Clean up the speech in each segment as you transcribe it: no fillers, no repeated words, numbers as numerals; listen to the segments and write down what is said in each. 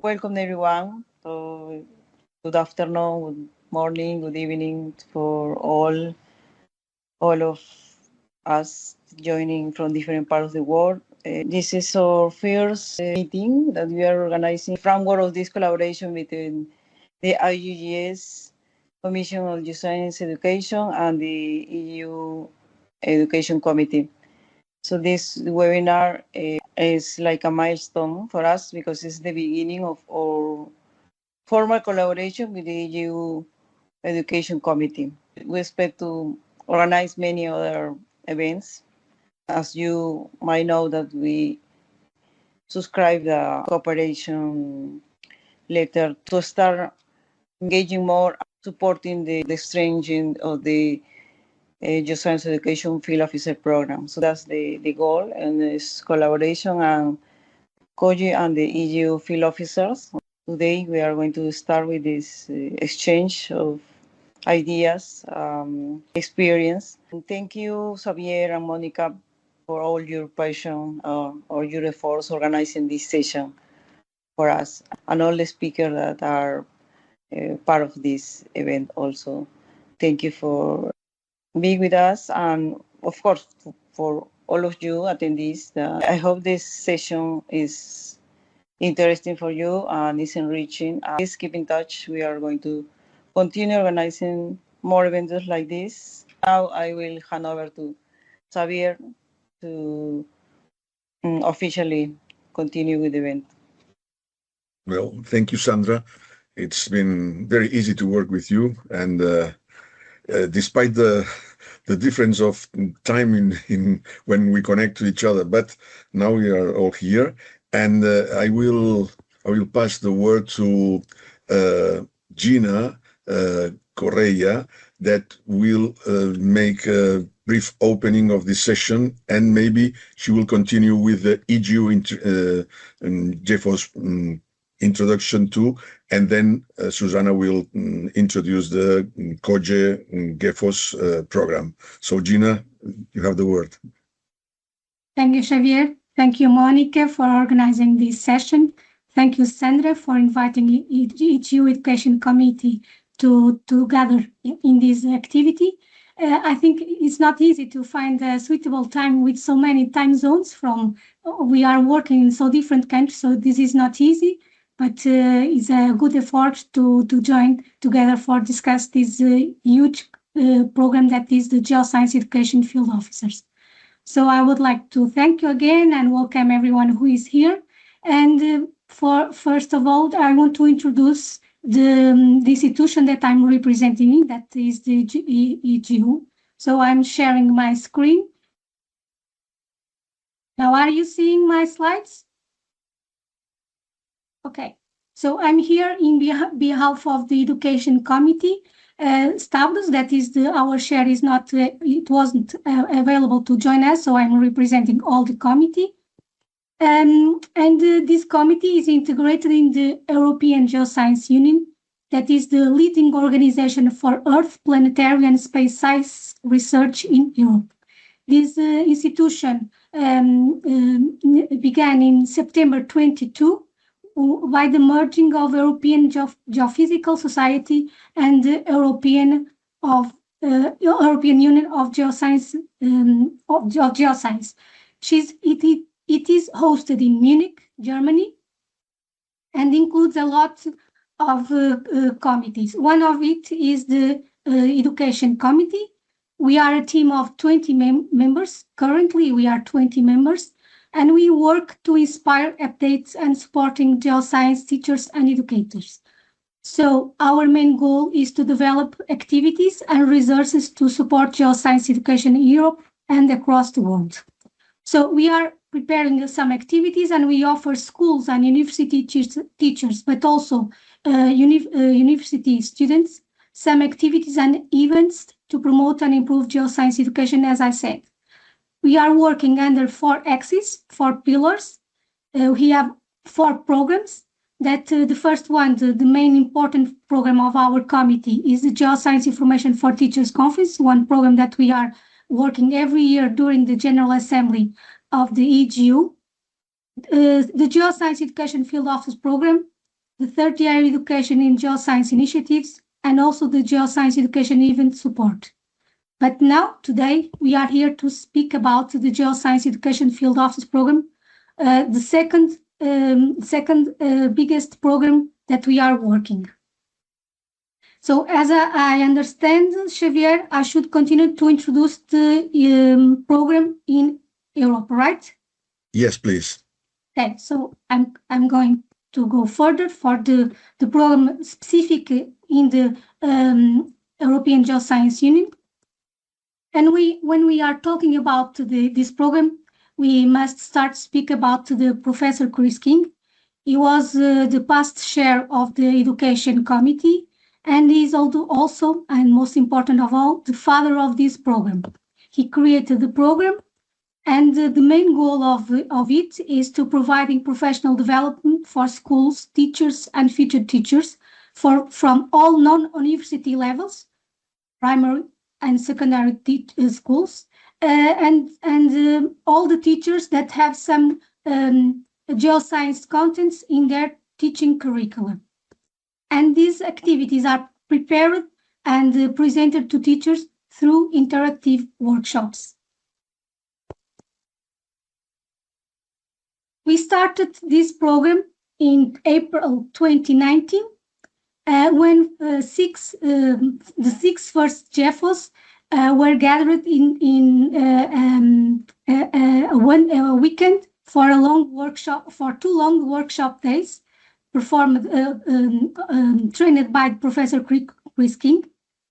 Welcome everyone. So, good afternoon, good morning, good evening for all of us joining from different parts of the world. This is our first meeting that we are organizing framework of this collaboration between the IUGS Commission on Geoscience Education and the EGU Education Committee. So this webinar is like a milestone for us because it's the beginning of our formal collaboration with the EGU Education Committee. We expect to organize many other events. As you might know that we subscribed the cooperation letter to start engaging more, supporting the strengthening of the Geoscience Education Field Officer Program. So that's the goal, and this collaboration and COGE and the EGU Field Officers. Today we are going to start with this exchange of ideas, experience. And thank you, Xavier and Mónica, for all your passion or your efforts organizing this session for us, and all the speakers that are part of this event also. Thank you for being with us, and of course for all of you attendees. I hope this session is interesting for you and is enriching. Please keep in touch. We are going to continue organizing more events like this. Now I will hand over to Xavier to officially continue with the event. Well, thank you, Sandra. It's been very easy to work with you, and despite the difference of time in when we connect to each other, but now we are all here, and I will pass the word to Gina Correia, that will make a brief opening of this session, and maybe she will continue with the EGU GEFO's introduction too, and then Susanna will introduce the COGE GEFO's program. So Gina, you have the word. Thank you, Xavier. Thank you, Mónica, for organizing this session. Thank you, Sandra, for inviting the EGU Education Committee to gather in this activity. I think it's not easy to find a suitable time with so many time zones. We are working in so different countries, so this is not easy. But it's a good effort to join together for discuss this huge program that is the Geoscience Education Field Officers. So I would like to thank you again and welcome everyone who is here. And first of all, I want to introduce the institution that I'm representing, that is the EGU. So I'm sharing my screen. Now, are you seeing my slides? Okay, so I'm here in behalf of the Education Committee status. That is, our chair is not, it wasn't available to join us, so I'm representing all the committee. And this committee is integrated in the European Geosciences Union, that is the leading organization for Earth, planetary and space science research in Europe. This institution began in September 22 by the merging of European Geophysical Society and the European Union of Geoscience. It is hosted in Munich, Germany, and includes a lot of committees. One of it is the Education Committee. We are a team of 20 members. Currently, we are 20 members. And we work to inspire updates and supporting geoscience teachers and educators. So our main goal is to develop activities and resources to support geoscience education in Europe and across the world. So we are preparing some activities, and we offer schools and university teachers, but also university students, some activities and events to promote and improve geoscience education, as I said. We are working under 4 axes, 4 pillars. We have 4 programs. That the first one, the main important program of our committee, is the Geoscience Information for Teachers Conference, one program that we are working every year during the General Assembly of the EGU. The Geoscience Education Field Office program the third-year education in geoscience initiatives, and also the geoscience education event support. But now, today, we are here to speak about the Geoscience Education Field Office Program, the second biggest program that we are working. So as I understand, Xavier, I should continue to introduce the program in Europe, right? Yes, please. Okay, so I'm going to go further for the program specific in the European Geosciences Union. And when we are talking about this program, we must start speak about the Professor Chris King. He was the past chair of the Education Committee, and he is also, and most important of all, the father of this program. He created the program, and the main goal of it is to providing professional development for schools, teachers, and future teachers from all non-university levels, primary and secondary schools, and all the teachers that have some geoscience contents in their teaching curriculum. And these activities are prepared and presented to teachers through interactive workshops. We started this program in April 2019 when the six first GEFOs were gathered in a weekend for two long workshop days, performed trained by Professor Chris King,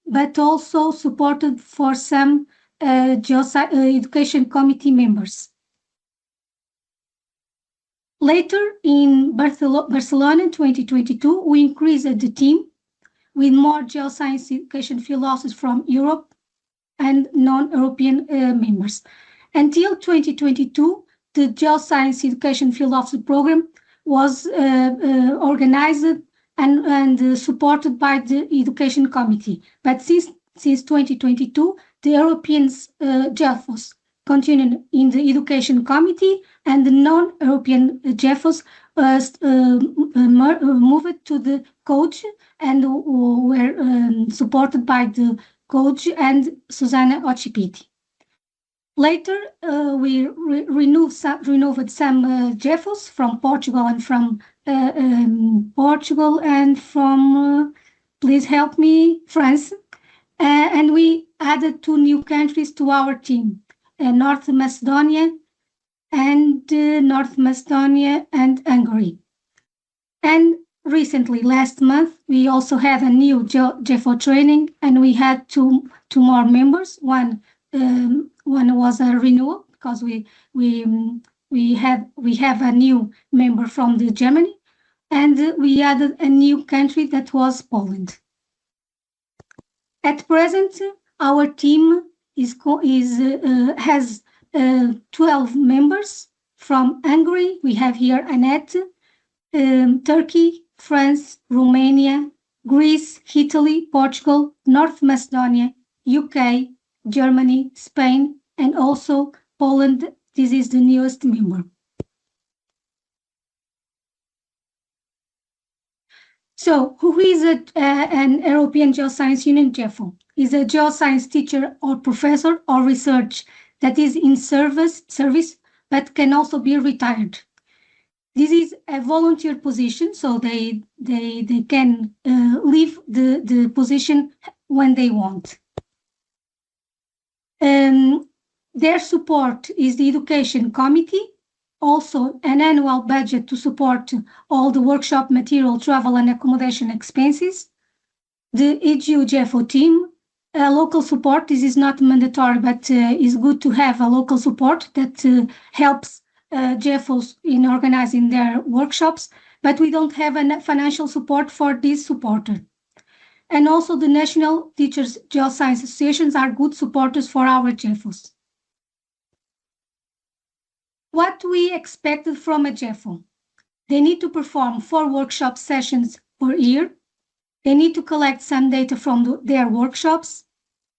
but also supported for some education committee members. Later, in Barcelona in 2022, we increased the team with more geoscience education field officers from Europe and non-European members. Until 2022, the Geoscience Education Field Officer Program was organized and supported by the Education Committee. But since 2022, the European GEFOs continued in the Education Committee, and the non-European GEFOs moved to the COGE and were supported by the COGE and Susanna Occhipinti. Later, we renewed some GEFOs from Portugal and from please help me, France. And we added 2 new countries to our team, North Macedonia and Hungary. And recently, last month, we also had a new GEFO training, and we had two more members. One was a renewal because we have a new member from the Germany, and we added a new country that was Poland. At present, our team has 12 members from Hungary. We have here Anett, Turkey, France, Romania, Greece, Italy, Portugal, North Macedonia, UK, Germany, Spain, and also Poland. This is the newest member. So, who is an European Geoscience Union GEFO? Is a geoscience teacher or professor or research that is in service, but can also be retired. This is a volunteer position, so they can leave the position when they want. Their support is the Education Committee, also an annual budget to support all the workshop material, travel and accommodation expenses. The EGU GEFO team, local support. This is not mandatory, but is good to have a local support that helps GEFOs in organizing their workshops, but we don't have a financial support for this supporter. And also the National Teachers Geoscience Associations are good supporters for our GEFOs. What we expected from a GEFO? They need to perform 4 workshop sessions per year. They need to collect some data from their workshops.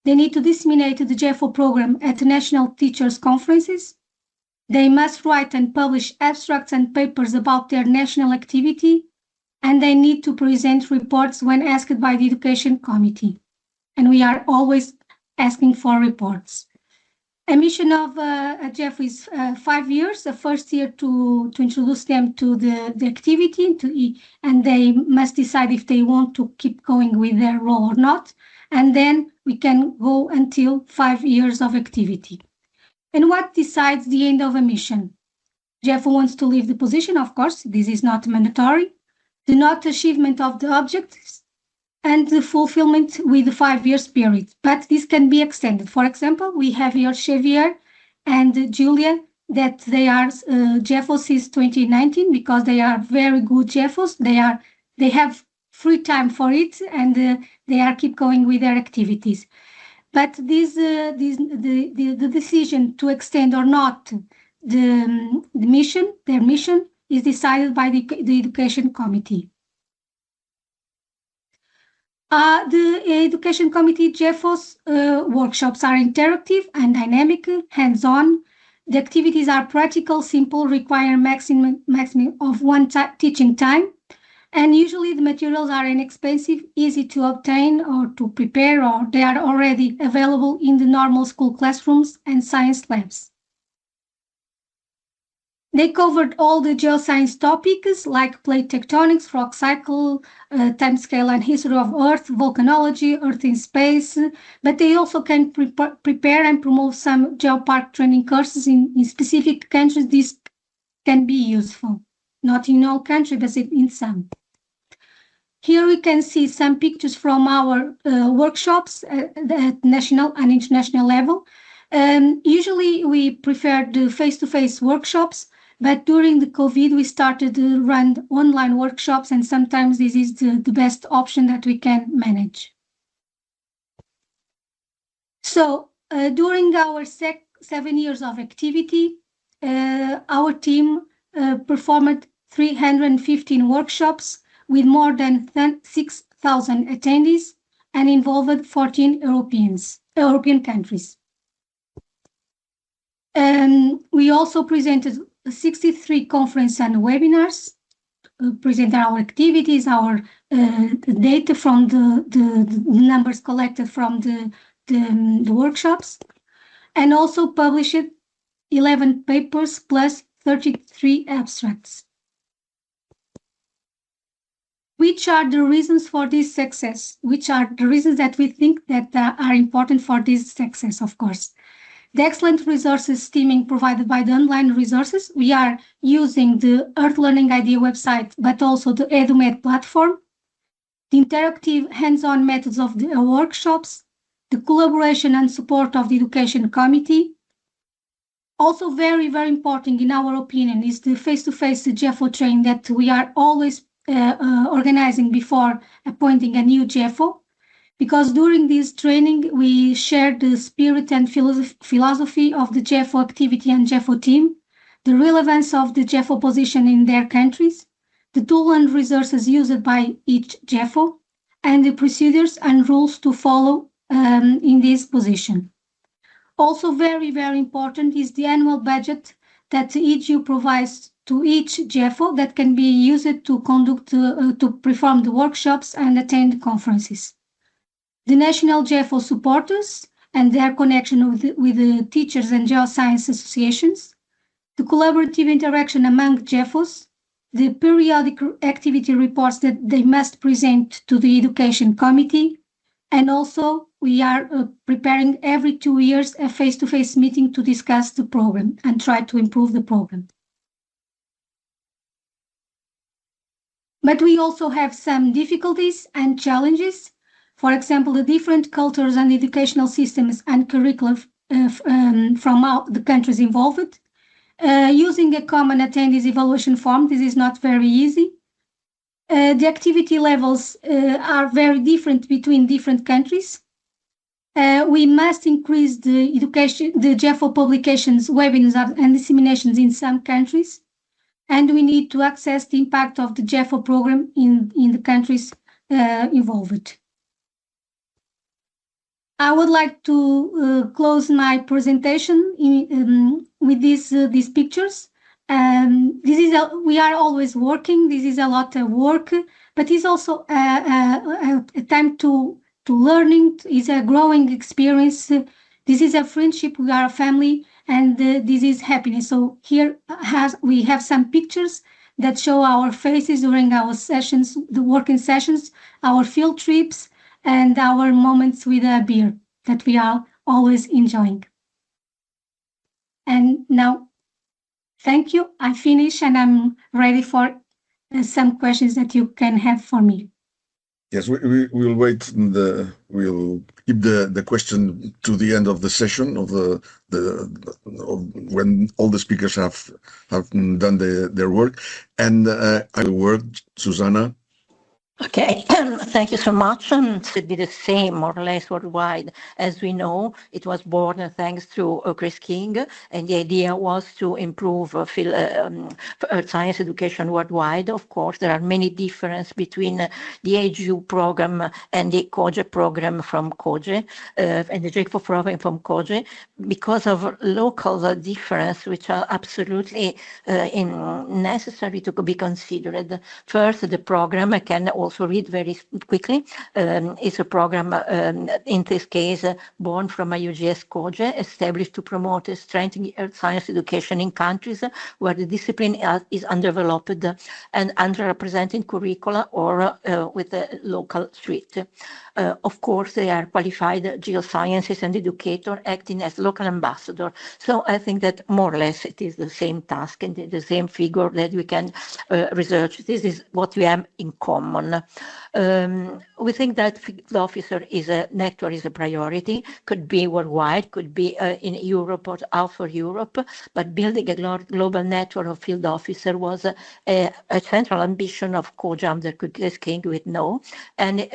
They need to disseminate the GEFO program at national teachers' conferences. They must write and publish abstracts and papers about their national activity. and they need to present reports when asked by the Education Committee. And we are always asking for reports. A mission of a GEFO is 5 years. The first year to introduce them to the activity, and they must decide if they want to keep going with their role or not. And then we can go until 5 years of activity. And what decides the end of a mission? GEFO wants to leave the position, of course, this is not mandatory. The not achievement of the objectives and the fulfillment with the 5 years period, but this can be extended. For example, we have here Xavier and Julia, that they are GEFO since 2019 because they are very good GEFOs. They have free time for it, and they are keep going with their activities. But the decision to extend or not their mission is decided by the Education Committee. The Education Committee GEFO's workshops are interactive and dynamic, hands-on. The activities are practical, simple, require maximum of one teaching time, and usually the materials are inexpensive, easy to obtain or to prepare, or they are already available in the normal school classrooms and science labs. They covered all the geoscience topics like plate tectonics, rock cycle, timescale and history of Earth, volcanology, Earth in space, but they also can prepare and promote some geopark training courses in specific countries. This can be useful, not in all countries, but in some. Here we can see some pictures from our workshops at national and international level. Usually we prefer the face-to-face workshops, but during the COVID, we started to run online workshops, and sometimes this is the best option that we can manage. So during our 7 years of activity, our team performed 315 workshops with more than 6,000 attendees and involved 14 European countries. We also presented 63 conferences and webinars, present our activities, our data from the numbers collected from the workshops, and also published 11 papers plus 33 abstracts. Which are the reasons for this success? Which are the reasons that we think that are important for this success, of course? The excellent resources streaming provided by the online resources. We are using the Earth Learning Idea website, but also the EduMed platform. The interactive hands-on methods of the workshops, the collaboration and support of the Education Committee. Also very, very important in our opinion is the face-to-face GEFO training that we are always organizing before appointing a new GEFO. Because during this training, we shared the spirit and philosophy of the GEFO activity and GEFO team, the relevance of the GEFO position in their countries, the tools and resources used by each GEFO, and the procedures and rules to follow in this position. Also very, very important is the annual budget that the EGU provides to each GEFO that can be used to conduct, to perform the workshops and attend conferences. The national GEFO supporters and their connection with the teachers and geoscience associations, the collaborative interaction among GEFOs, the periodic activity reports that they must present to the Education Committee, and also we are preparing every 2 years a face-to-face meeting to discuss the program and try to improve the program. But we also have some difficulties and challenges. For example, the different cultures and educational systems and curricula from the countries involved. Using a common attendees evaluation form, this is not very easy. The activity levels are very different between different countries. We must increase the GEFO publications, webinars, and disseminations in some countries. And we need to access the impact of the GEFO program in the countries involved. I would like to close my presentation with these pictures. we are always working. This is a lot of work, but it's also a time to learning. It's a growing experience. This is a friendship. We are a family, and this is happiness. So here we have some pictures that show our faces during our sessions, the working sessions, our field trips, and our moments with a beer that we are always enjoying. And now, thank you. I finish and I'm ready for some questions that you can have for me. Yes, we'll wait. We'll keep the question to the end of the session of when all the speakers have done their work. And I will work, Susanna. Okay, thank you so much. It should be the same, more or less, worldwide. As we know, it was born thanks to Chris King, and the idea was to improve science education worldwide. Of course, there are many differences between the EGU program and the COGE program from COGE, and the GEFO program from COGE, because of local difference, which are absolutely necessary to be considered. First, the program can also read very quickly. It's a program, in this case, born from IUGS-COGE, established to promote strengthening earth science education in countries where the discipline is undeveloped and underrepresented curricula or with a local street. Of course, they are qualified geosciences and educator acting as local ambassador. So I think that more or less it is the same task and the same figure that we can research. This is what we have in common. We think that field officer network is a priority, could be worldwide, could be in Europe or out for Europe, but building a global network of field officer was a central ambition of COGE under Chris King with no. And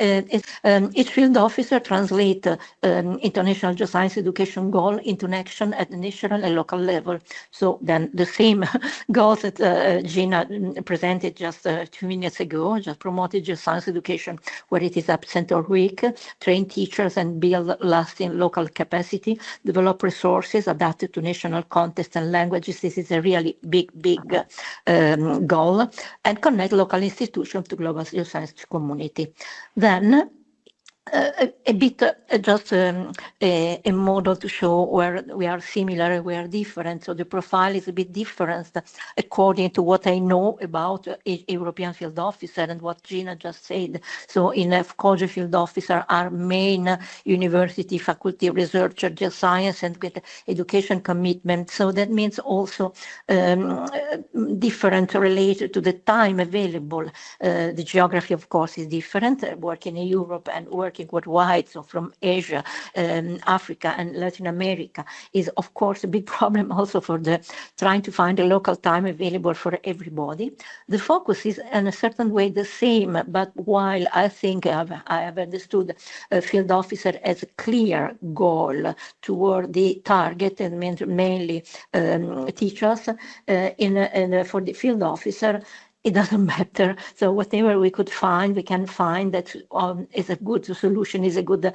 each field officer translate international geoscience education goal into action at the national and local level. So then the same goals that Gina presented just 2 minutes ago, just promoted geoscience education where it is absent or weak, train teachers and build lasting local capacity, develop resources adapted to national context and languages. This is a really big goal, and connect local institutions to global geoscience community. Then a bit just a model to show where we are similar and we are different. So the profile is a bit different according to what I know about a European field officer and what Gina just said. So in a COGE field officer are main university faculty researcher, geoscience and with education commitment. So that means also different related to the time available. The geography, of course, is different, working in Europe and working worldwide, so from Asia, Africa and Latin America is of course a big problem also for the trying to find a local time available for everybody. The focus is in a certain way the same, but while I think I have understood a field officer as a clear goal toward the target and means mainly teachers for the field officer, it doesn't matter. So whatever we could find, we can find that is a good solution, is a good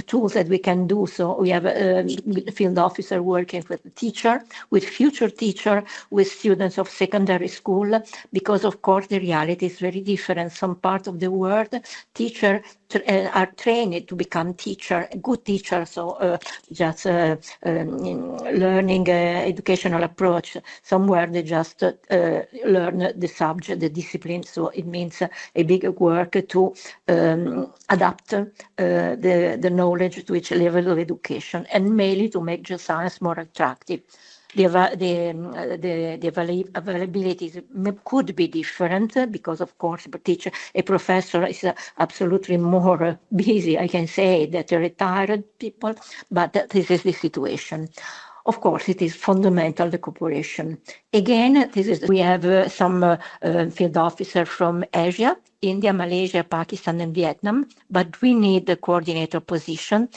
tools that we can do. So we have a field officer working with the teacher, with future teacher, with students of secondary school, because of course the reality is very different. Some part of the world, teacher are trained to become teacher, good teacher. So just learning educational approach. Somewhere they just learn the subject, the discipline. So it means a big work to adapt the knowledge to each level of education, and mainly to make geoscience more attractive. The availability could be different because, of course, a professor is absolutely more busy, I can say, than retired people, but this is the situation. Of course, it is fundamental, the cooperation. Again, we have some field officers from Asia, India, Malaysia, Pakistan, and Vietnam, but we need the coordinator position.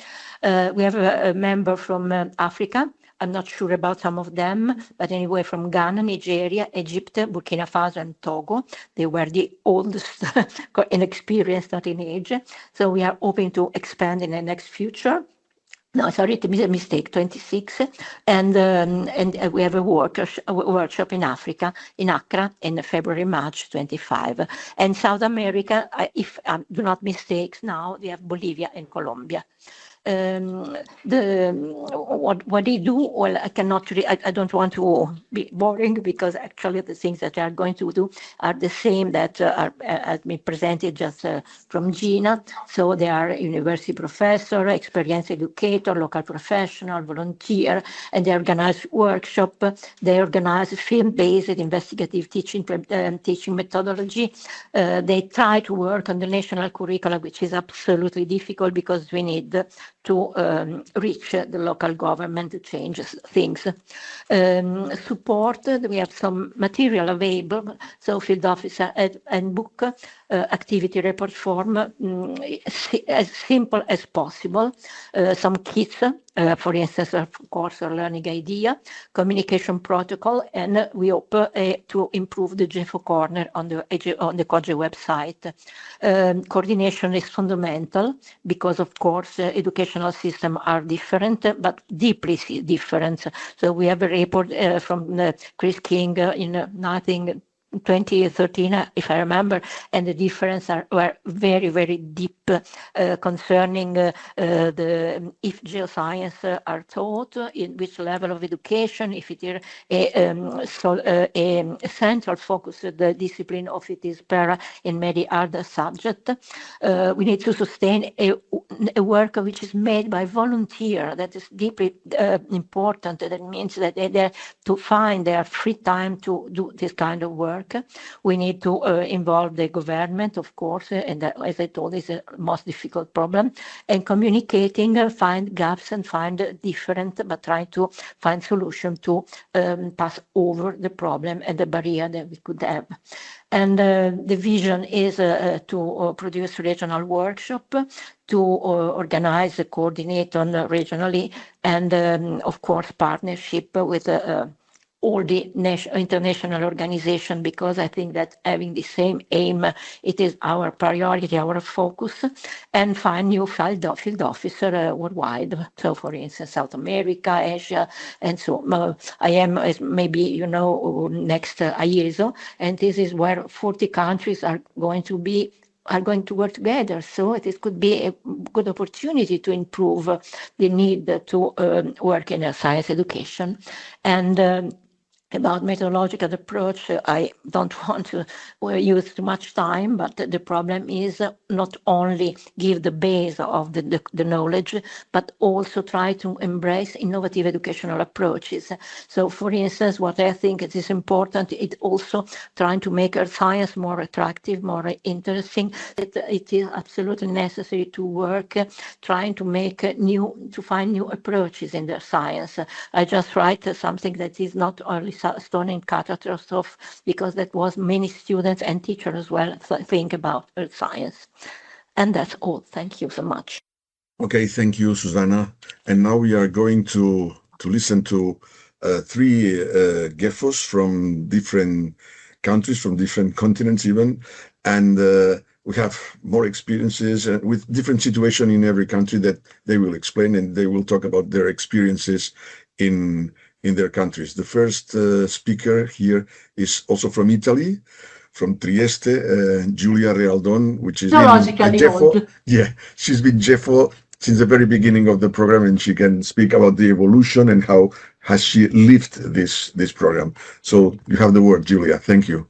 We have a member from Africa. I'm not sure about some of them, but anyway, from Ghana, Nigeria, Egypt, Burkina Faso, and Togo. They were the oldest in experience, not in age. So we are hoping to expand in the next future. No, sorry, it is a mistake, 26. And we have a workshop in Africa, in Accra, in February, March 25. And South America, if I do not mistake now, we have Bolivia and Colombia. What they do, well, I cannot really, I don't want to be boring, because actually the things that they are going to do are the same that has been presented just from Gina. So they are university professor, experienced educator, local professional, volunteer, and they organize workshop. They organize film-based investigative teaching methodology. They try to work on the national curricula, which is absolutely difficult because we need to reach the local government to change things. Support, we have some material available, so field officer and book, activity report form, as simple as possible, some kits, for instance, of course, a learning idea, communication protocol, and we hope to improve the GEFO corner on the COGE website. Coordination is fundamental because, of course, educational systems are different, but deeply different. So we have a report from Chris King in 2013, if I remember, and the difference were very, very deep concerning if geoscience are taught, in which level of education, if it is a central focus the discipline, of it is para in many other subjects. We need to sustain a work which is made by volunteer. That is deeply important. That means that they to find their free time to do this kind of work. We need to involve the government, of course, and as I told, is the most difficult problem. And communicating, find gaps and find different, but try to find solution to pass over the problem and the barrier that we could have. And the vision is to produce regional workshop, to organize, coordinate on regionally, and of course partnership with all the international organization, because I think that having the same aim, it is our priority, our focus, and find new field officer worldwide. So for instance, South America, Asia, and so I am, as maybe you know, next IESO, and this is where 40 countries are going to work together. So it could be a good opportunity to improve the need to work in a science education. And about methodological approach, I don't want to use too much time, but the problem is not only give the base of the knowledge, but also try to embrace innovative educational approaches. So, for instance, what I think is important is also trying to make our science more attractive, more interesting. It is absolutely necessary to work trying to find new approaches in the science. I just write something that is not only stone and catastrophe, because that was many students and teachers as well think about science. And that's all. Thank you so much. Okay, thank you, Susanna. And now we are going to listen to 3 GEFOs from different countries, from different continents even. And we have more experiences with different situations in every country that they will explain, and they will talk about their experiences in their countries. The first speaker here is also from Italy, from Trieste, Giulia Realdon, which is GEFO. Yeah, she's been GEFO since the very beginning of the program, and she can speak about the evolution and how has she lived this program. So you have the word, Giulia. Thank you.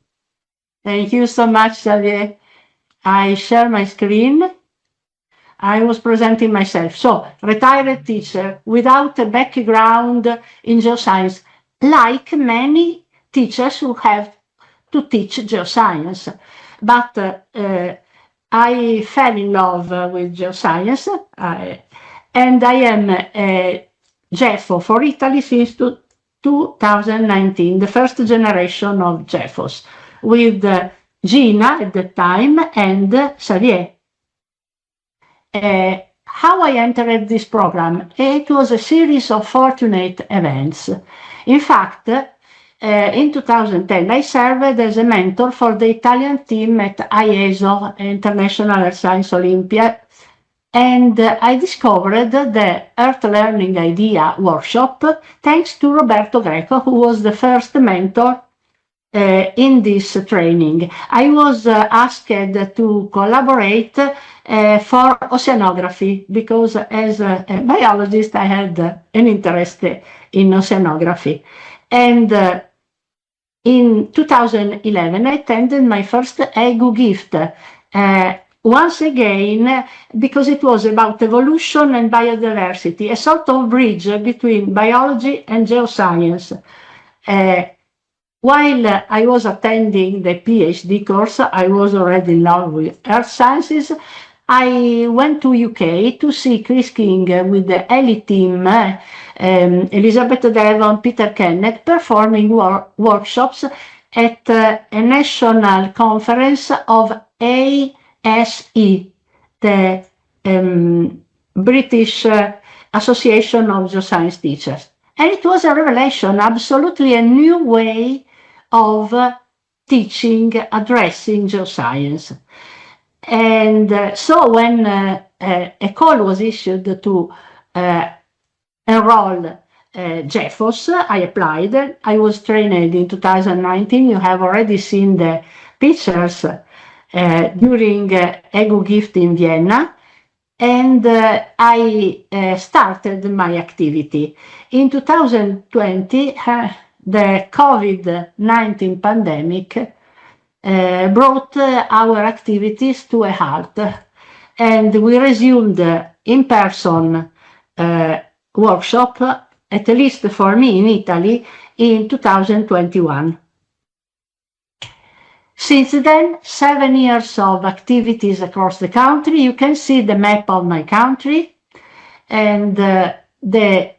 Thank you so much, Xavier. I share my screen. I was presenting myself. So, retired teacher without a background in geoscience, like many teachers who have to teach geoscience. But I fell in love with geoscience, and I am a GEFO for Italy since 2019, the first generation of GEFOs, with Gina at the time and Xavier. How I entered this program? It was a series of fortunate events. In fact, in 2010, I served as a mentor for the Italian team at IESO, International Earth Science Olympiad, And I discovered the Earth Learning Idea workshop thanks to Roberto Greco, who was the first mentor in this training. I was asked to collaborate for oceanography because as a biologist I had an interest in oceanography. And in 2011 I attended my first EGU gift. Once again, because it was about evolution and biodiversity, a sort of bridge between biology and geoscience. While I was attending the PhD course, I was already in love with earth sciences. I went to UK to see Chris King with the ELI team, Elizabeth Devon, Peter Kennett, performing workshops at a national conference of ASE, the British Association of Geoscience Teachers. And it was a revelation, absolutely a new way of teaching, addressing geoscience. And so when a call was issued to enroll GEFOS, I applied. I was trained in 2019. You have already seen the pictures during EGU Gift in Vienna. And I started my activity. In 2020, the COVID-19 pandemic brought our activities to a halt, and we resumed in-person workshop, at least for me in Italy, in 2021. Since then, 7 years of activities across the country. You can see the map of my country and the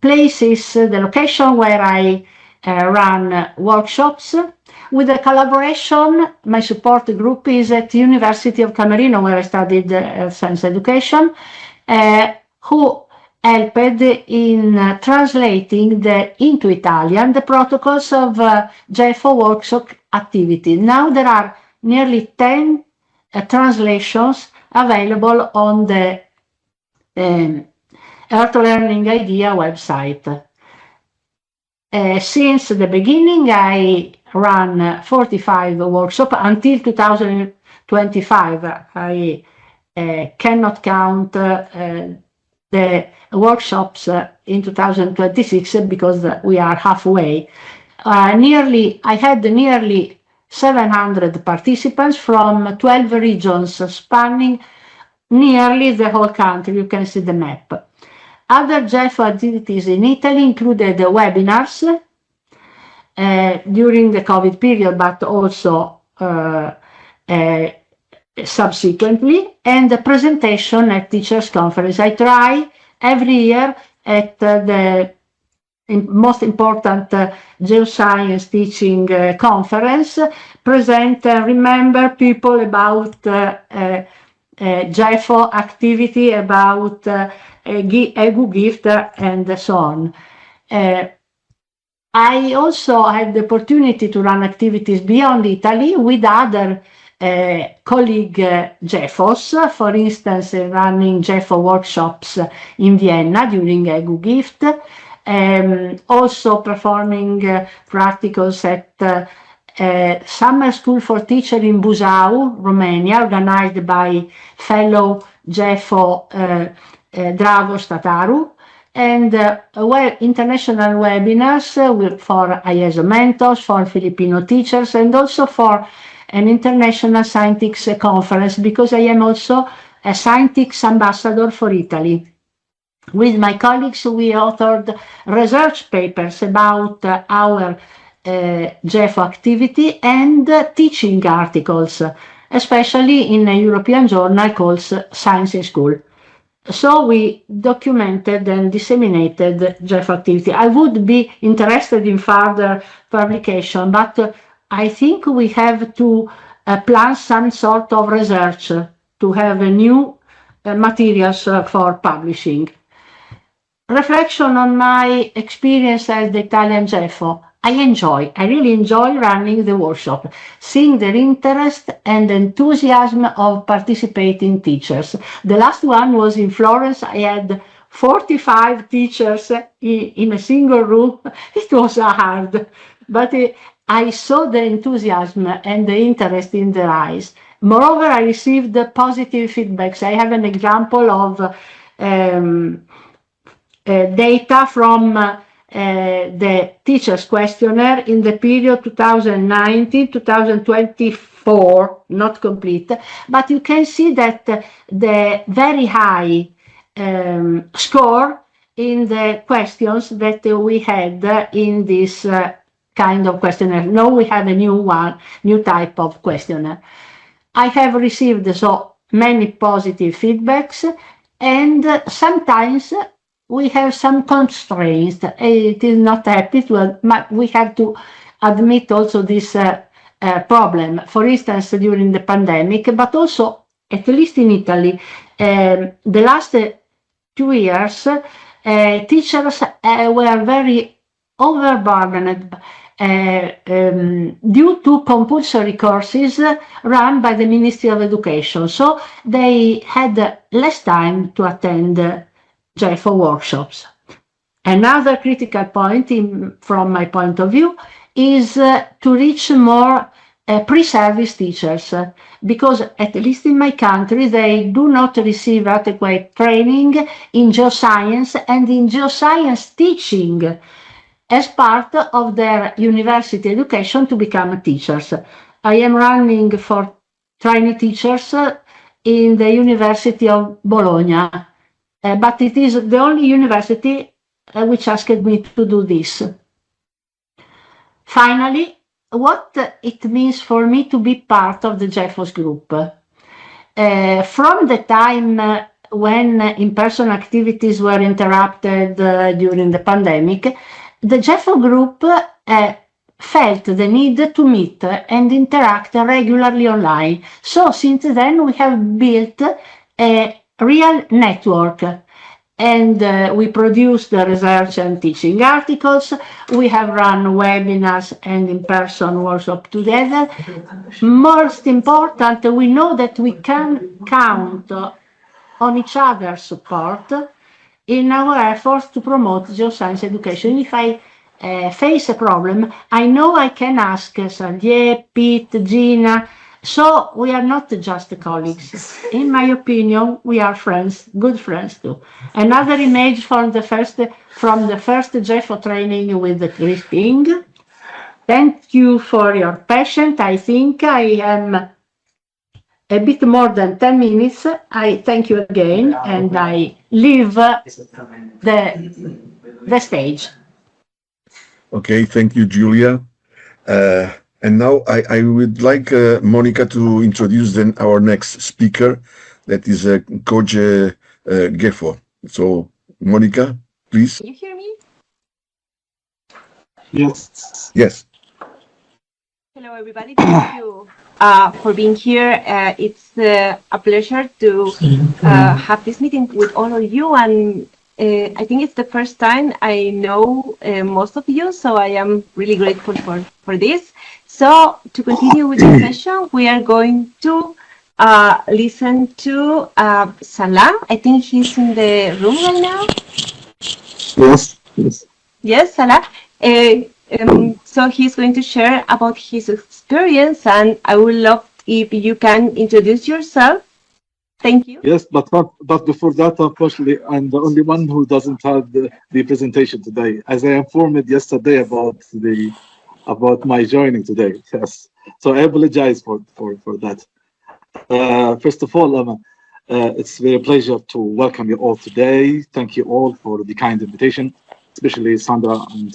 places, the location where I run workshops. With the collaboration, my support group is at the University of Camerino, where I studied science education, who helped in translating into Italian the protocols of GEFO workshop activity. Now there are nearly 10 translations available on the Earth Learning Idea website. Since the beginning, I ran 45 workshops until 2025. I cannot count the workshops in 2026 because we are halfway. I had nearly 700 participants from 12 regions spanning nearly the whole country. You can see the map. Other GEFO activities in Italy included webinars during the COVID period, but also subsequently, and the presentation at Teachers Conference. I try every year at the most important geoscience teaching conference, present and remember people about GEFO activity, about EGU gift, and so on. I also had the opportunity to run activities beyond Italy with other colleague GEFOs, for instance, running GEFO workshops in Vienna during EGU gift, also performing practicals at summer school for teachers in Buzău, Romania, organized by fellow GEFO Dragos Tataru, and international webinars for IESO mentors, for Filipino teachers, and also for an international scientists conference, because I am also a scientists ambassador for Italy. With my colleagues, we authored research papers about our GEFO activity and teaching articles, especially in a European journal called Science in School. So we documented and disseminated GEFO activity. I would be interested in further publication, but I think we have to plan some sort of research to have new materials for publishing. Reflection on my experience as the Italian GEFO. I really enjoy running the workshop, seeing their interest and enthusiasm of participating teachers. The last one was in Florence. I had 45 teachers in a single room. It was hard, but I saw the enthusiasm and the interest in their eyes. Moreover, I received positive feedbacks. I have an example of data from the teachers questionnaire in the period 2019-2024, not complete, but you can see that the very high score in the questions that we had in this kind of questionnaire. Now we have a new type of questionnaire. I have received so many positive feedbacks, and sometimes we have some constraints. It is not happy to, we have to admit also this problem. For instance, during the pandemic, but also, at least in Italy, the last 2 years, teachers were very overburdened due to compulsory courses run by the Ministry of Education. So they had less time to attend GEFO workshops. Another critical point, from my point of view, is to reach more pre-service teachers, because at least in my country they do not receive adequate training in geoscience and in geoscience teaching as part of their university education to become teachers. I am running for trainee teachers in the University of Bologna, but it is the only university which asked me to do this. Finally, what it means for me to be part of the GEFOS group. From the time when in-person activities were interrupted during the pandemic, the GEFO group felt the need to meet and interact regularly online. So since then we have built a real network, and we produce the research and teaching articles. We have run webinars and in-person workshops together. Most important, we know that we can count on each other's support in our efforts to promote geoscience education. If I face a problem, I know I can ask Xavier, Pete, Gina. So we are not just colleagues. In my opinion, we are friends, good friends too. Another image from the first GEFO training with Chris King. Thank you for your patience. I think I am a bit more than 10 minutes. I thank you again, and I leave the stage. Okay, thank you, Giulia. And now I would like Mónica to introduce then our next speaker, that is COGE GEFO. So, Mónica, please. Can you hear me? Yes. Yes. Hello, everybody. Thank you for being here. It's a pleasure to have this meeting with all of you, and I think it's the first time I know most of you, so I am really grateful for this. So to continue with the session, we are going to listen to Salah. I think he's in the room right now. Yes. Yes, Salah. So he's going to share about his experience, and I would love if you can introduce yourself. Thank you. Yes, but before that, unfortunately, I'm the only one who doesn't have the presentation today, as I informed yesterday about my joining today. Yes, so I apologize for that. First of all, it's a pleasure to welcome you all today. Thank you all for the kind invitation, especially Sandra and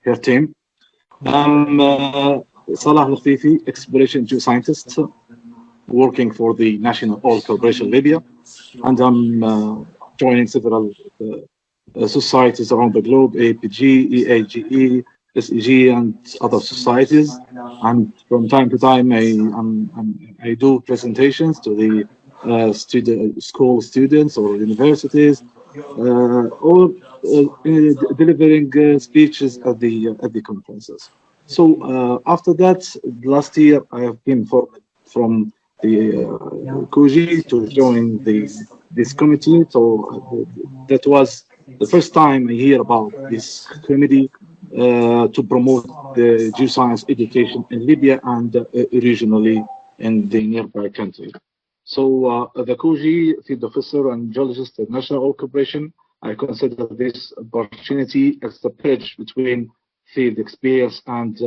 her team. I'm Salah El-Ekhfifi, exploration geoscientist, working for the National Oil Corporation Libya, and I'm joining several societies around the globe, APG, EGU EC, and other societies. And from time to time, I do presentations to the school students or universities, or delivering speeches at the conferences. So after that, last year I have been informed from the COGE to join this committee. So that was the first time I hear about this committee to promote the geoscience education in Libya and regionally in the nearby country. So the COGE field officer and geologist international cooperation, I consider this opportunity as the bridge between field experience and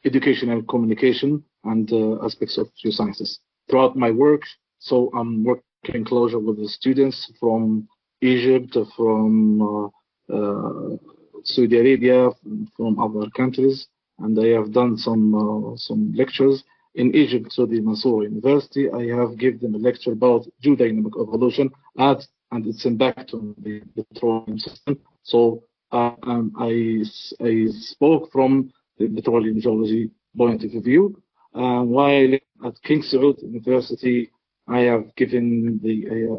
educational communication and aspects of geosciences. Throughout my work, so I'm working closer with the students from Egypt, from Saudi Arabia, from other countries, and I have done some lectures. In Egypt, so the Mansour University, I have given them a lecture about geodynamic evolution and its impact on the petroleum system. So I spoke from the petroleum geology point of view. While at King Saud University, I have given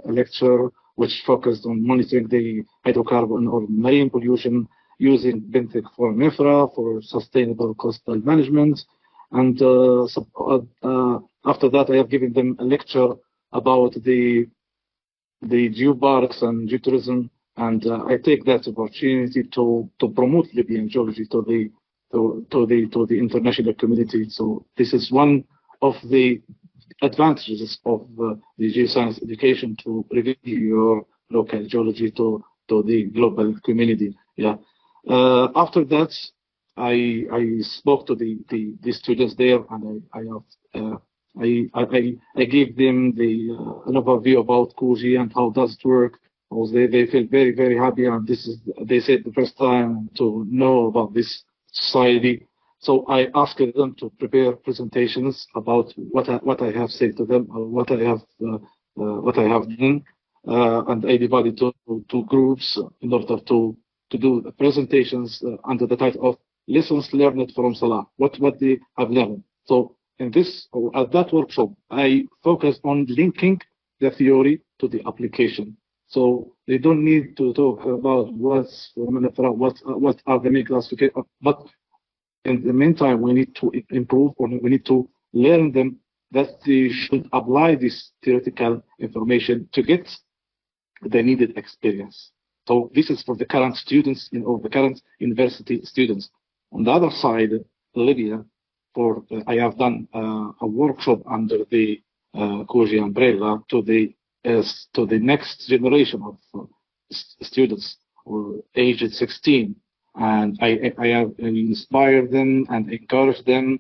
a lecture which focused on monitoring the hydrocarbon or marine pollution using benthic foraminifera for sustainable coastal management. And after that, I have given them a lecture about the geoparks and geotourism, and I take that opportunity to promote Libyan geology to the international community. So this is one of the advantages of the geoscience education, to reveal your local geology to the global community. Yeah. After that, I spoke to the students there, and I gave them an overview about COGE and how does it work. They feel very happy, and this is, they said, the first time to know about this society. So I asked them to prepare presentations about what I have said to them, or what I have done, and I divided two groups in order to do presentations under the title of Lessons Learned from Salah, what they have learned. So in this, or at that workshop, I focused on linking the theory to the application. So they don't need to talk about what are the main classifications, but in the meantime, we need to improve, or we need to learn them that they should apply this theoretical information to get the needed experience. So this is for the current students or the current university students. On the other side, Libya, I have done a workshop under the COGE umbrella to the next generation of students, or aged 16, and I have inspired them and encouraged them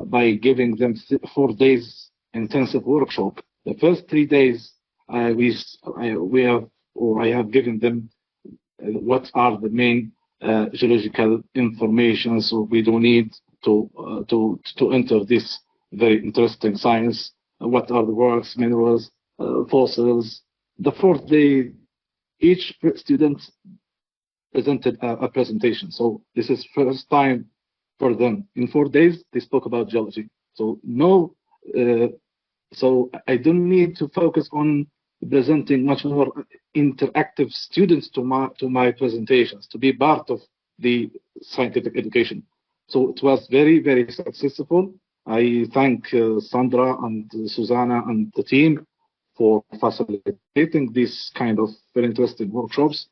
by giving them 4 days intensive workshop. The first 3 days, I have given them what are the main geological information, so we don't need to enter this very interesting science. What are the rocks, minerals, fossils? The 4th day, each student presented a presentation. So this is first time for them. In 4 days, they spoke about geology. So so I don't need to focus on presenting much more interactive students to my presentations, to be part of the scientific education. So it was very successful. I thank Sandra and Susanna and the team for facilitating this kind of very interesting workshops,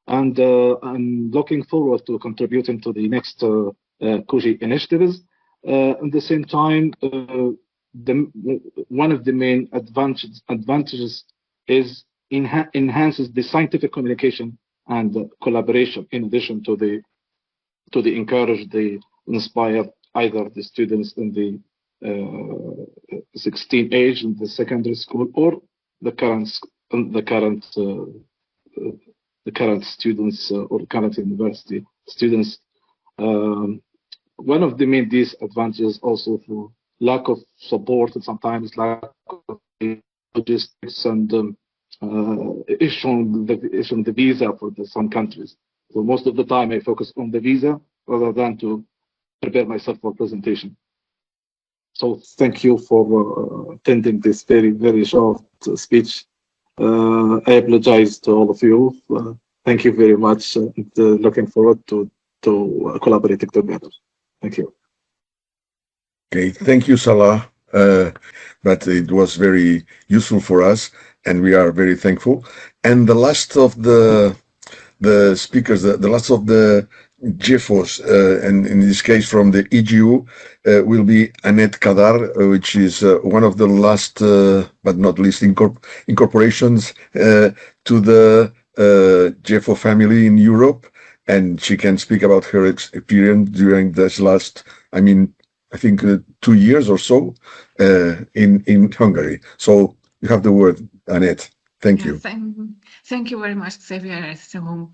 and I'm looking forward to contributing to the next COGE initiatives. At the same time, one of the main advantages is enhances the scientific communication and collaboration, in addition to the encourage, the inspire either the students in the 16 age in the secondary school, or the current students or current university students. One of the main disadvantages also for lack of support, and sometimes lack of logistics and issuing the visa for some countries. So most of the time I focus on the visa rather than to prepare myself for presentation. So thank you for attending this very short speech. I apologize to all of you thank you very much. Looking forward to collaborating together. Thank you. Okay, thank you, Salah. But it was very useful for us, and we are very thankful. And the last of the speakers, the last of the GEFOs, and in this case from the EGU, will be Anett Kadar, which is one of the last, but not least, incorporations to the GEFO family in Europe, and she can speak about her experience during this last, I think 2 years or so in Hungary. So you have the word, Anett. Thank you. Thank you very much, Xavier. So,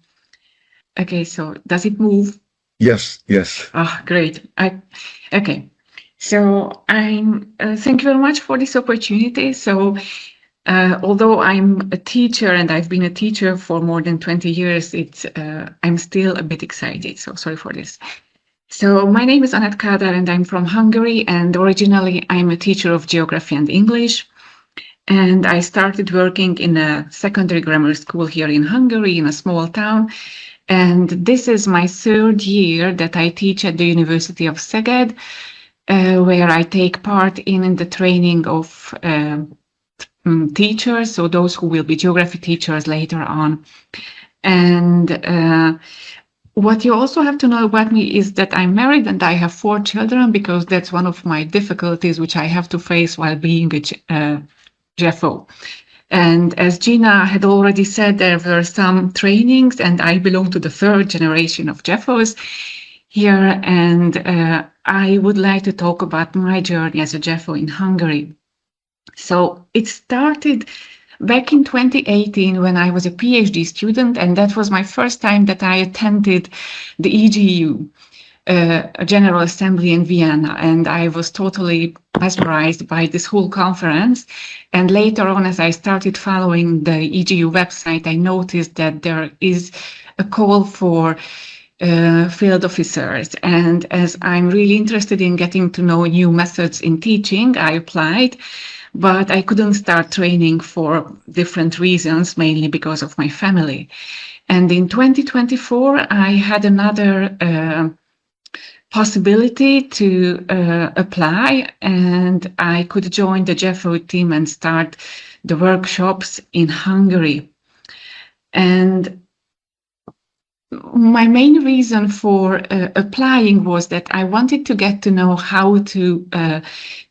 okay, so does it move? Yes, yes. Ah, great. Okay. So thank you very much for this opportunity. So, although I'm a teacher and I've been a teacher for more than 20 years, I'm still a bit excited. So sorry for this. So my name is Anett Kadar and I'm from Hungary, and originally I'm a teacher of geography and English. And I started working in a secondary grammar school here in Hungary, in a small town. And this is my 3rd year that I teach at the University of Szeged, where I take part in the training of teachers, so those who will be geography teachers later on. And what you also have to know about me is that I'm married and I have 4 children, because that's one of my difficulties which I have to face while being a GEFO. And as Gina had already said, there were some trainings, and I belong to the 3rd generation of GEFOs here, and I would like to talk about my journey as a GEFO in Hungary. So it started back in 2018 when I was a PhD student, and that was my first time that I attended the EGU General Assembly in Vienna, and I was totally mesmerized by this whole conference. And later on, as I started following the EGU website, I noticed that there is a call for field officers. And as I'm really interested in getting to know new methods in teaching, I applied, but I couldn't start training for different reasons, mainly because of my family. And in 2024, I had another possibility to apply, and I could join the GEFO team and start the workshops in Hungary. And my main reason for applying was that I wanted to get to know how to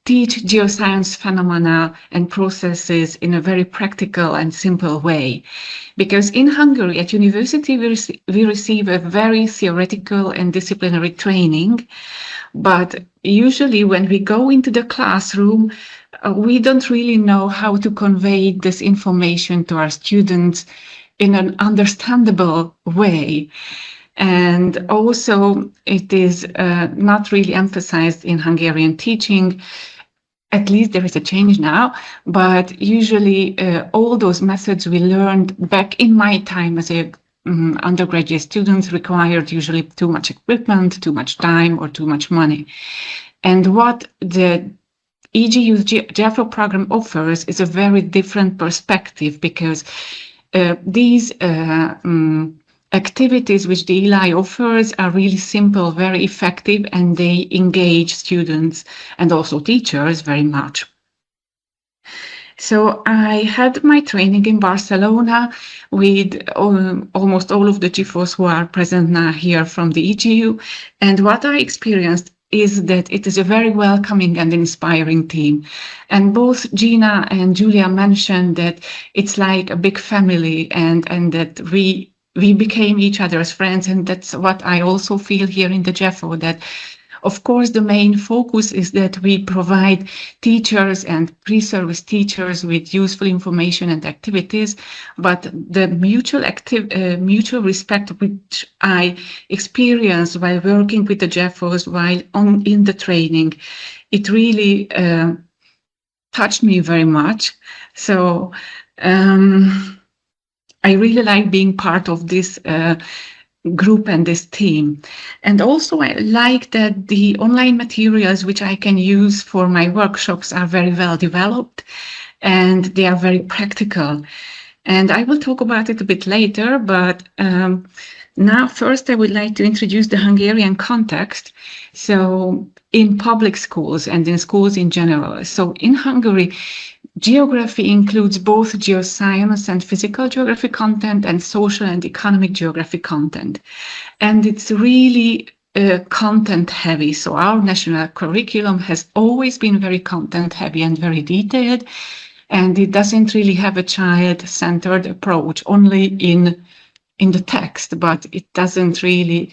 teach geoscience phenomena and processes in a very practical and simple way. Because in Hungary, at university, we receive a very theoretical and disciplinary training, but usually when we go into the classroom, we don't really know how to convey this information to our students in an understandable way. And also it is not really emphasized in Hungarian teaching. At least there is a change now, but usually all those methods we learned back in my time as a undergraduate student required usually too much equipment, too much time, or too much money. And what the EGU GEFO program offers is a very different perspective, because these activities which the ELI offers are really simple, very effective, and they engage students and also teachers very much. So I had my training in Barcelona with almost all of the GEFOs who are present now here from the EGU. And what I experienced is that it is a very welcoming and inspiring team. And both Gina and Julia mentioned that it's like a big family, and that we became each other's friends. And that's what I also feel here in the GEFO, that of course the main focus is that we provide teachers and pre-service teachers with useful information and activities, but the mutual respect which I experienced while working with the GEFOs while in the training, it really touched me very much. So I really like being part of this group and this team. And also I like that the online materials which I can use for my workshops are very well developed, and they are very practical. And I will talk about it a bit later, but now first I would like to introduce the Hungarian context. So in public schools and in schools in general. So in Hungary, geography includes both geoscience and physical geography content and social and economic geography content. And it's really content heavy. So our national curriculum has always been very content heavy and very detailed. And it doesn't really have a child-centered approach, only in the text, but it doesn't really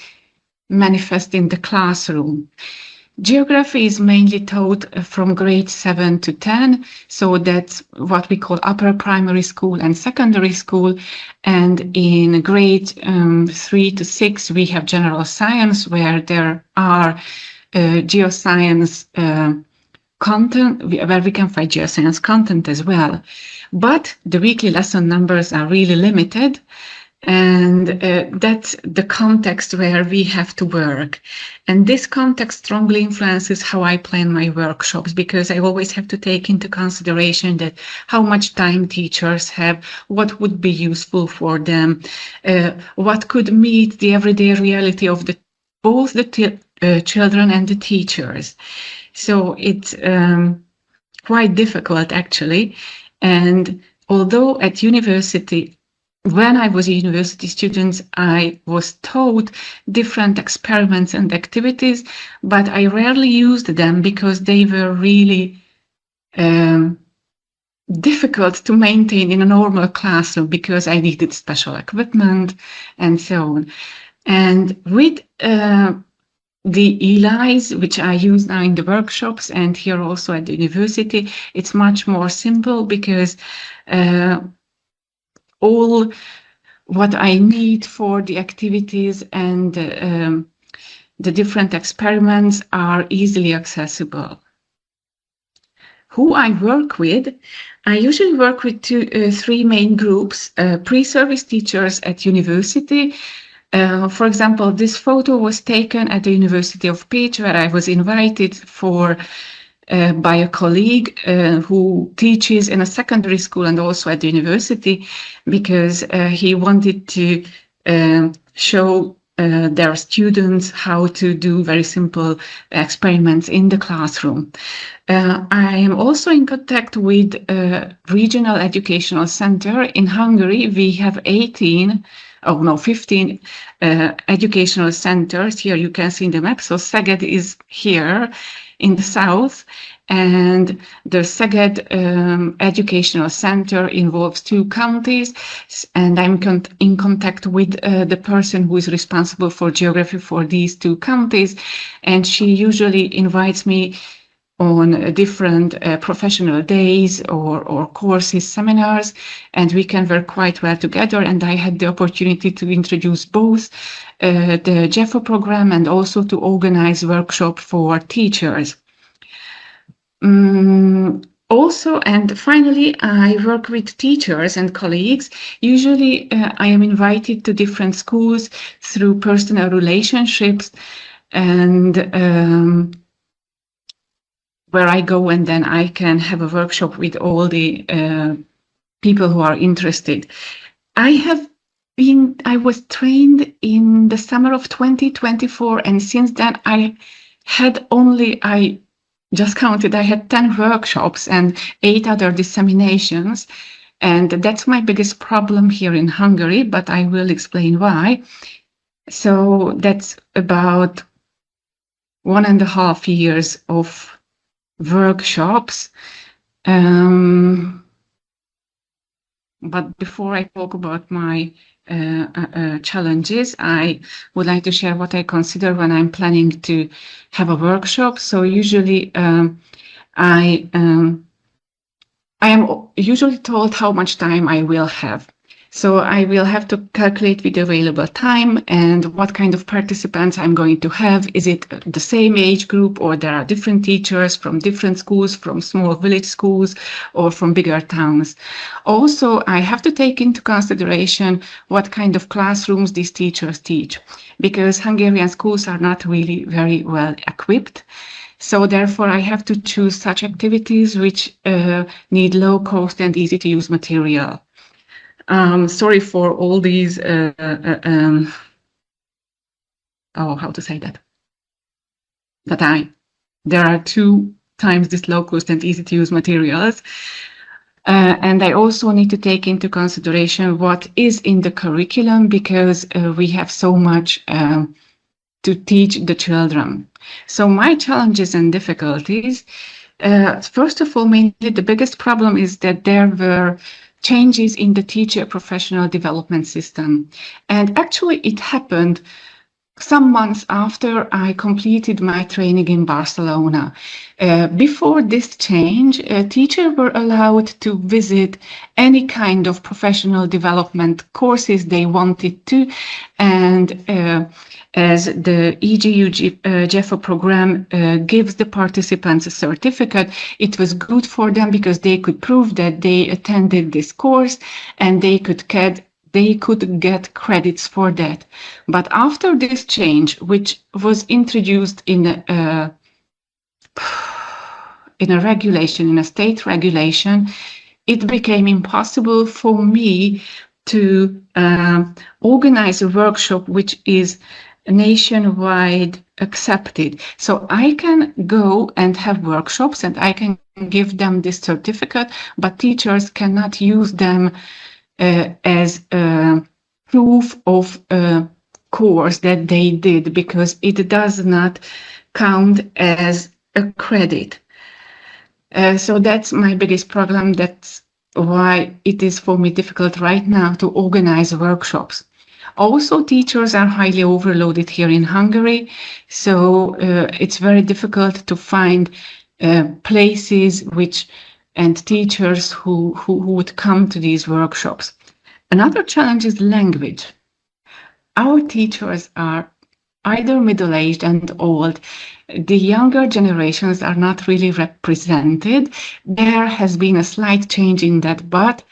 manifest in the classroom. Geography is mainly taught from grade 7 to 10, so that's what we call upper primary school and secondary school. And in grade 3 to 6, we have general science, where there are geoscience content, where we can find geoscience content as well. But the weekly lesson numbers are really limited. And that's the context where we have to work. And this context strongly influences how I plan my workshops, because I always have to take into consideration that how much time teachers have, what would be useful for them, what could meet the everyday reality of both the children and the teachers. So it's quite difficult, actually. And although at university, when I was a university student, I was taught different experiments and activities, but I rarely used them because they were really difficult to maintain in a normal classroom, because I needed special equipment and so on. And with the ELIs, which I use now in the workshops and here also at the university, it's much more simple, because all what I need for the activities and the different experiments are easily accessible. Who I work with, I usually work with three main groups: pre-service teachers at university. For example, this photo was taken at the University of Pécs, where I was invited by a colleague who teaches in a secondary school and also at the university, because he wanted to show their students how to do very simple experiments in the classroom. I am also in contact with a regional educational center in Hungary. We have 15 educational centers. Here you can see in the map. So Szeged is here in the south, and the Szeged Educational Center involves 2 counties, and I'm in contact with the person who is responsible for geography for these 2 counties, and she usually invites me on different professional days or courses, seminars, and we can work quite well together. And I had the opportunity to introduce both the GEFO program and also to organize workshop for teachers. Also, and finally, I work with teachers and colleagues. Usually I am invited to different schools through personal relationships, and where I go, and then I can have a workshop with all the people who are interested. I was trained in the summer of 2024, and since then I just counted, I had 10 workshops and 8 other disseminations, and that's my biggest problem here in Hungary, but I will explain why. So that's about 1.5 years of workshops. But before I talk about my challenges, I would like to share what I consider when I'm planning to have a workshop. So usually I am usually told how much time I will have. So I will have to calculate with the available time and what kind of participants I'm going to have. Is it the same age group, or there are different teachers from different schools, from small village schools or from bigger towns? Also, I have to take into consideration what kind of classrooms these teachers teach, because Hungarian schools are not really very well equipped. So therefore, I have to choose such activities which need low cost and easy to use material. Sorry for all these, how to say that? There are 2 times this low cost and easy to use materials. And I also need to take into consideration what is in the curriculum, because we have so much to teach the children. So my challenges and difficulties, first of all, mainly the biggest problem is that there were changes in the teacher professional development system. And actually it happened some months after I completed my training in Barcelona. Before this change, teachers were allowed to visit any kind of professional development courses they wanted to, and as the EGU GEFO program gives the participants a certificate, it was good for them because they could prove that they attended this course and they could get credits for that. But after this change, which was introduced in a regulation, in a state regulation, it became impossible for me to organize a workshop which is nationwide accepted. So I can go and have workshops and I can give them this certificate, but teachers cannot use them as proof of a course that they did, because it does not count as a credit. So that's my biggest problem. That's why it is for me difficult right now to organize workshops. Also, teachers are highly overloaded here in Hungary, so it's very difficult to find places and teachers who would come to these workshops. Another challenge is language. Our teachers are either middle-aged and old. The younger generations are not really represented. There has been a slight change in that, but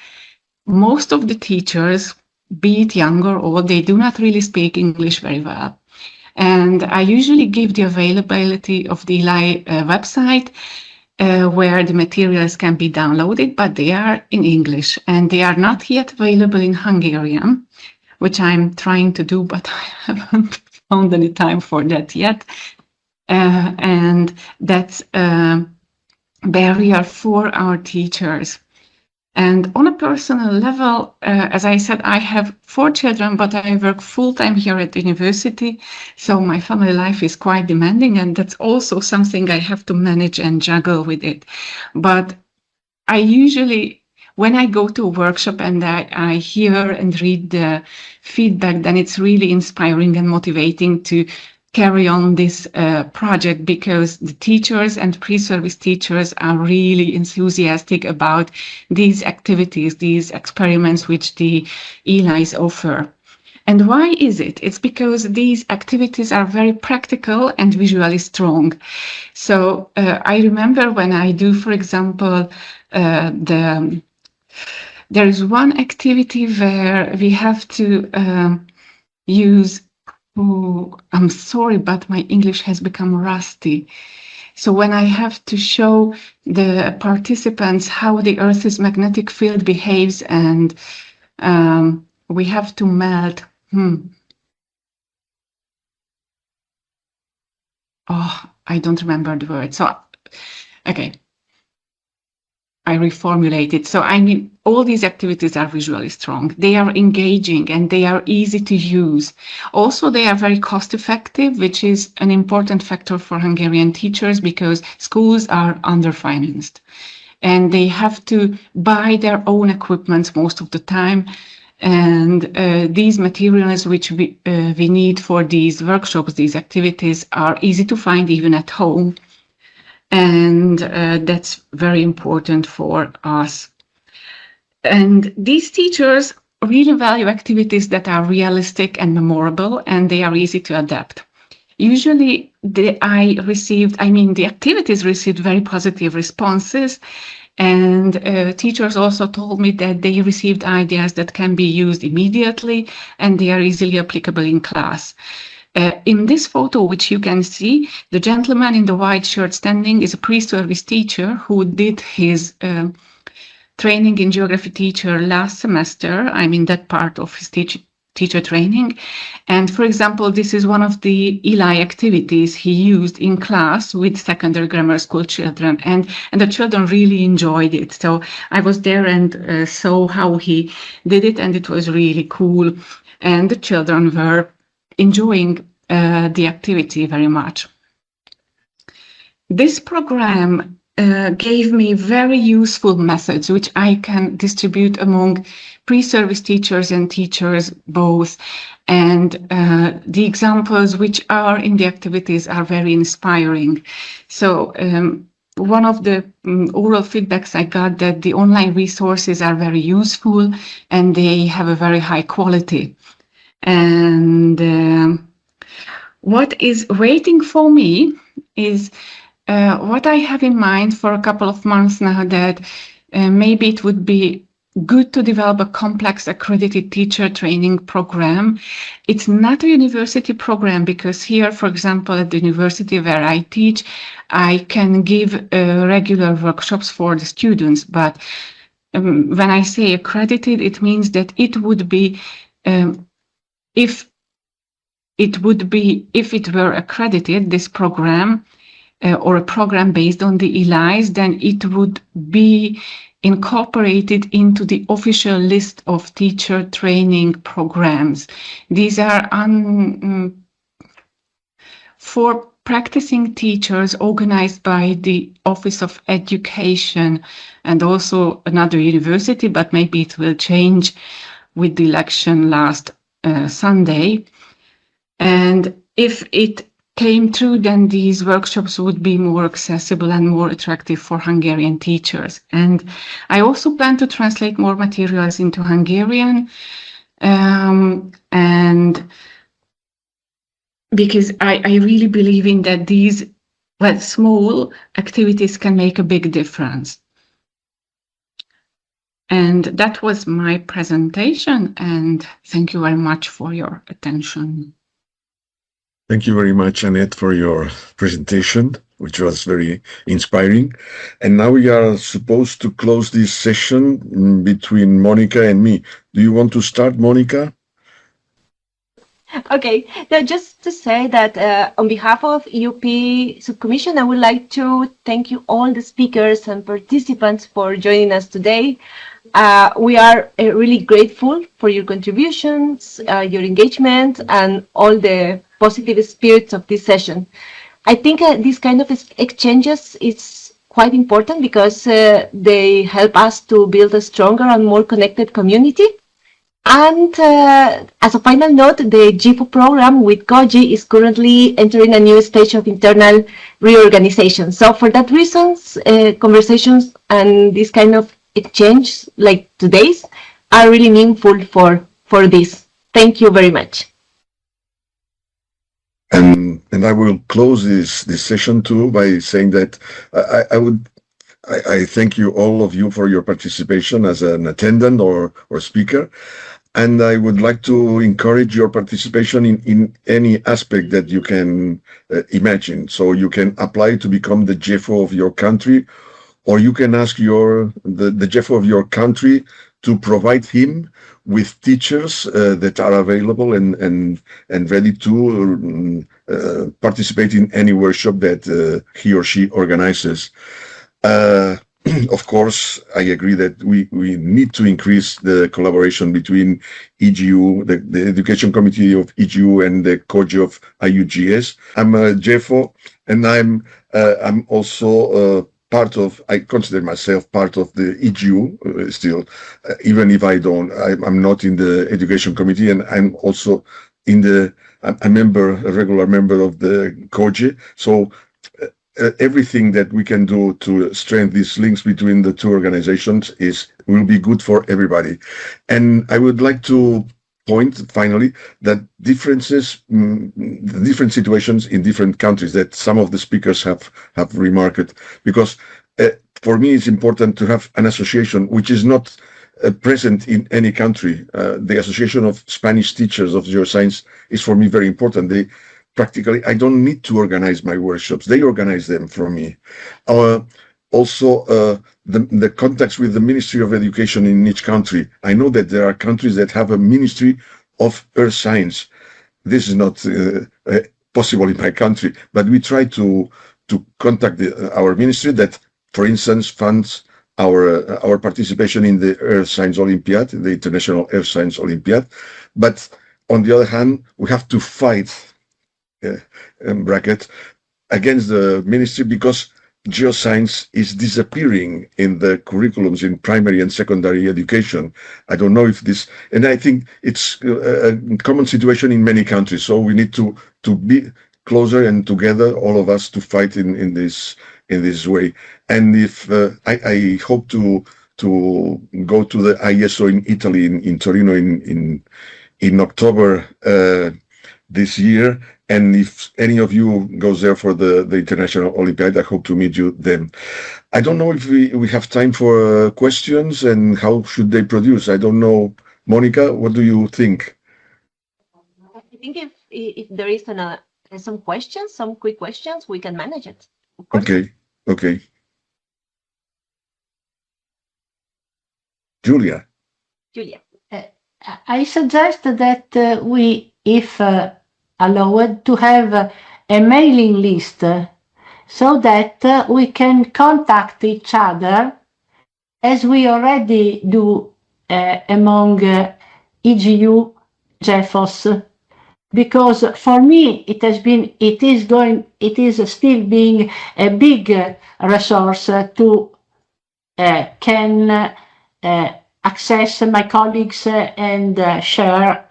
most of the teachers, be it young or old, they do not really speak English very well. And I usually give the availability of the ELI website where the materials can be downloaded, but they are in English and they are not yet available in Hungarian, which I'm trying to do, but I haven't found any time for that yet. And that's a barrier for our teachers. And on a personal level, as I said, I have 4 children, but I work full-time here at the university. So my family life is quite demanding, and that's also something I have to manage and juggle with it. But I usually, when I go to a workshop and I hear and read the feedback, then it's really inspiring and motivating to carry on this project, because the teachers and pre-service teachers are really enthusiastic about these activities, these experiments which the ELIs offer. And why is it? It's because these activities are very practical and visually strong. So I remember when I do, for example, there is one activity where we have to use I'm sorry, but my English has become rusty. So when I have to show the participants how the Earth's magnetic field behaves, and we have to melt. I don't remember the word. So, okay. I reformulate it. So, I mean, all these activities are visually strong. They are engaging and they are easy to use. Also, they are very cost effective, which is an important factor for Hungarian teachers because schools are underfinanced and they have to buy their own equipment most of the time. And these materials which we need for these workshops, these activities, are easy to find even at home. And that's very important for us. And these teachers really value activities that are realistic and memorable, and they are easy to adapt. Usually the activities received very positive responses, and teachers also told me that they received ideas that can be used immediately and they are easily applicable in class. In this photo, which you can see, the gentleman in the white shirt standing is a pre-service teacher who did his training in geography teacher last semester. I'm in that part of his teacher training. And for example, this is one of the ELI activities he used in class with secondary grammar school children, and the children really enjoyed it. So I was there and saw how he did it, and it was really cool. And the children were enjoying the activity very much. This program gave me very useful methods, which I can distribute among pre-service teachers and teachers both. And the examples which are in the activities are very inspiring. So one of the oral feedbacks I got that the online resources are very useful and they have a very high quality. And what is waiting for me is what I have in mind for a couple of months now, that maybe it would be good to develop a complex accredited teacher training program. It's not a university program, because here, for example, at the university where I teach, I can give regular workshops for the students. But when I say accredited, it means that it would be, if it were accredited, this program, or a program based on the ELIs, then it would be incorporated into the official list of teacher training programs. These are for practicing teachers organized by the Office of Education and also another university, but maybe it will change with the election last Sunday. And if it came true, then these workshops would be more accessible and more attractive for Hungarian teachers. And I also plan to translate more materials into Hungarian, and because I really believe in that these small activities can make a big difference. And that was my presentation, and thank you very much for your attention. Thank you very much, Anett, for your presentation, which was very inspiring. And now we are supposed to close this session between Mónica and me. Do you want to start, Mónica? Okay, now just to say that on behalf of EUP Subcommission, I would like to thank you all the speakers and participants for joining us today. We are really grateful for your contributions, your engagement, and all the positive spirits of this session. I think this kind of exchanges is quite important because they help us to build a stronger and more connected community. And as a final note, the GEFO program with COGE is currently entering a new stage of internal reorganization. So for that reasons, conversations and this kind of exchange like today's are really meaningful for this. Thank you very much. And I will close this session too by saying that I thank you, all of you, for your participation as an attendant or speaker. And I would like to encourage your participation in any aspect that you can imagine. So you can apply to become the GEFO of your country, or you can ask the GEFO of your country to provide him with teachers that are available and ready to participate in any workshop that he or she organizes. Of course, I agree that we need to increase the collaboration between EGU, the Education Committee of EGU, and the COGE of IUGS. I'm a GEFO, and I'm also I consider myself part of the EGU still, even if I'm not in the Education Committee, and I'm also a regular member of the COGE. So everything that we can do to strengthen these links between the two organizations will be good for everybody. And I would like to point finally that the different situations in different countries that some of the speakers have remarked, because for me it's important to have an association which is not present in any country. The Association of Spanish Teachers of Geoscience is for me very important. Practically, I don't need to organize my workshops. They organize them for me. also the contacts with the Ministry of Education in each country. I know that there are countries that have a Ministry of Earth Science. This is not possible in my country, but we try to contact our ministry that, for instance, funds our participation in the Earth Science Olympiad, the International Earth Science Olympiad. But on the other hand, we have to fight, bracket, against the ministry because geoscience is disappearing in the curriculums in primary and secondary education. I don't know if this, and I think it's a common situation in many countries. So we need to be closer and together, all of us, to fight in this way. And if I hope to go to the ISO in Italy, in Torino, in October this year. And if any of you goes there for the International Olympiad, I hope to meet you then. I don't know if we have time for questions and how should they produce. I don't know. Mónica, what do you think? I think if there is some questions, some quick questions, we can manage it. Of course. Okay. Julia. I suggest that we, if allowed, to have a mailing list so that we can contact each other as we already do among EGU GEFOs, because for me it is still being a big resource to can access my colleagues and share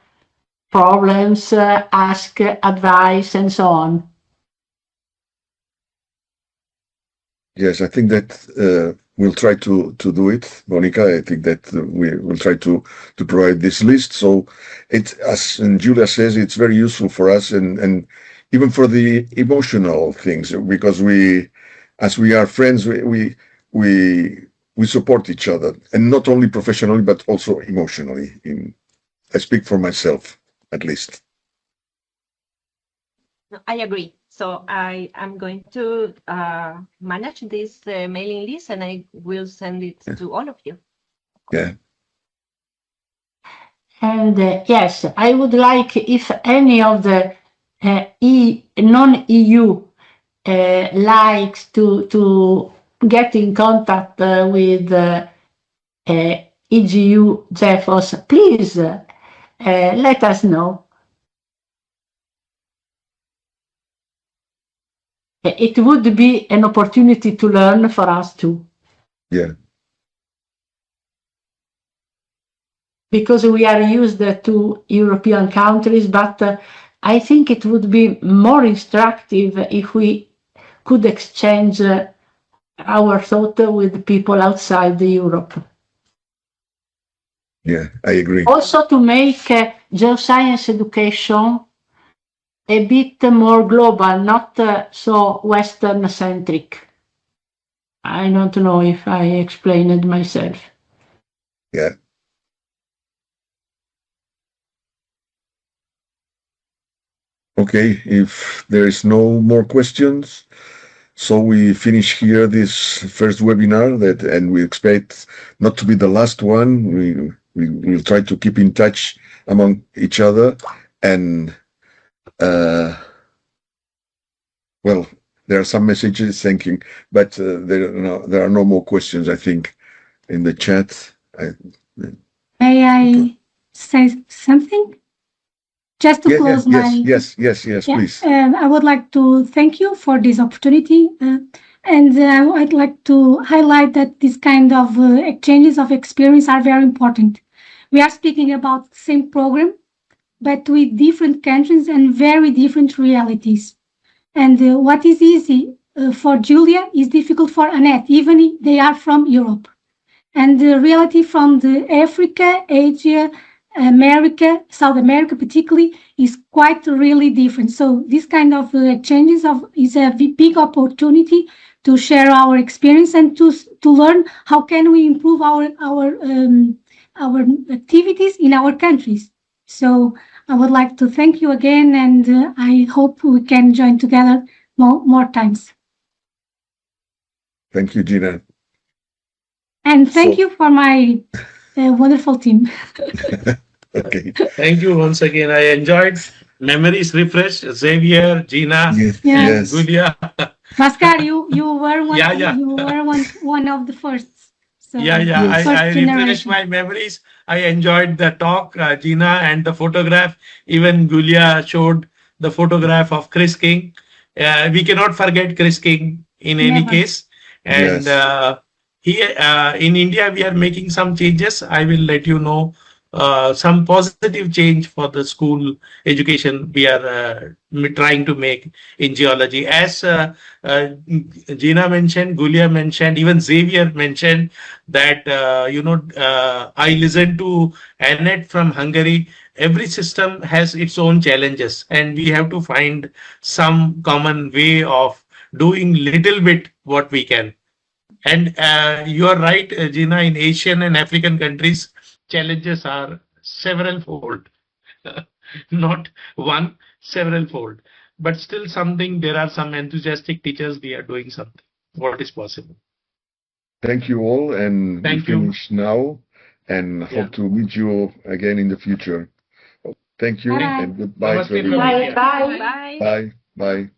problems, ask advice, and so on. Yes, I think that we'll try to do it, Mónica. I think that we will try to provide this list. So it, as Julia says, it's very useful for us and even for the emotional things, because as we are friends, we support each other, and not only professionally but also emotionally. I speak for myself, at least. I agree. So I am going to manage this mailing list, and I will send it to all of you. Yeah. And yes, I would like, if any of the non-EU likes to get in contact with EGU GEFOs, please let us know. It would be an opportunity to learn for us too. Yeah. Because we are used to European countries, but I think it would be more instructive if we could exchange our thought with people outside Europe. Yeah, I agree. Also to make geoscience education a bit more global, not so Western-centric. I don't know if I explained myself. Yeah. Okay, if there is no more questions, so we finish here this first webinar, and we expect not to be the last one. We will try to keep in touch among each other, and well, there are some messages thanking, but there are no more questions, I think, in the chat. May I say something? Just to close yes, please. I would like to thank you for this opportunity, and I'd like to highlight that this kind of exchanges of experience are very important. We are speaking about the same program, but with different countries and very different realities. And what is easy for Giulia is difficult for Anett, even if they are from Europe. And the reality from the Africa, Asia, America, South America particularly, is quite really different. So this kind of exchanges is a big opportunity to share our experience and to learn how can we improve our activities in our countries. So I would like to thank you again, and I hope we can join together more times. Thank you, Gina. And thank you for my wonderful team. Okay. Thank you once again. I enjoyed. Memories refreshed. Xavier, Gina, Yes. Yeah. Yes. Julia. Mascar, you were one. Yeah. You were one of the firsts. So Yeah. Yes. first I refreshed generation. my memories. I enjoyed the talk, Gina, and the photograph. Even Julia showed the photograph of Chris King. We cannot forget Chris King in any Never. case. And Yes. here in India, we are making some changes. I will let you know some positive change for the school education we are trying to make in geology. As Gina mentioned, Giulia mentioned, even Xavier mentioned that, I listened to Anett from Hungary. Every system has its own challenges, and we have to find some common way of doing little bit what we can. And you are right, Gina, in Asian and African countries, challenges are several fold, not one, several fold. But still something, there are some enthusiastic teachers, we are doing something. What is possible? Thank you all, and Thank we you. finish now, and Yeah. hope to meet you again in the future. Thank you, Bye-bye. and goodbye Namaste to from everyone. India. Bye. Bye. Bye. Bye.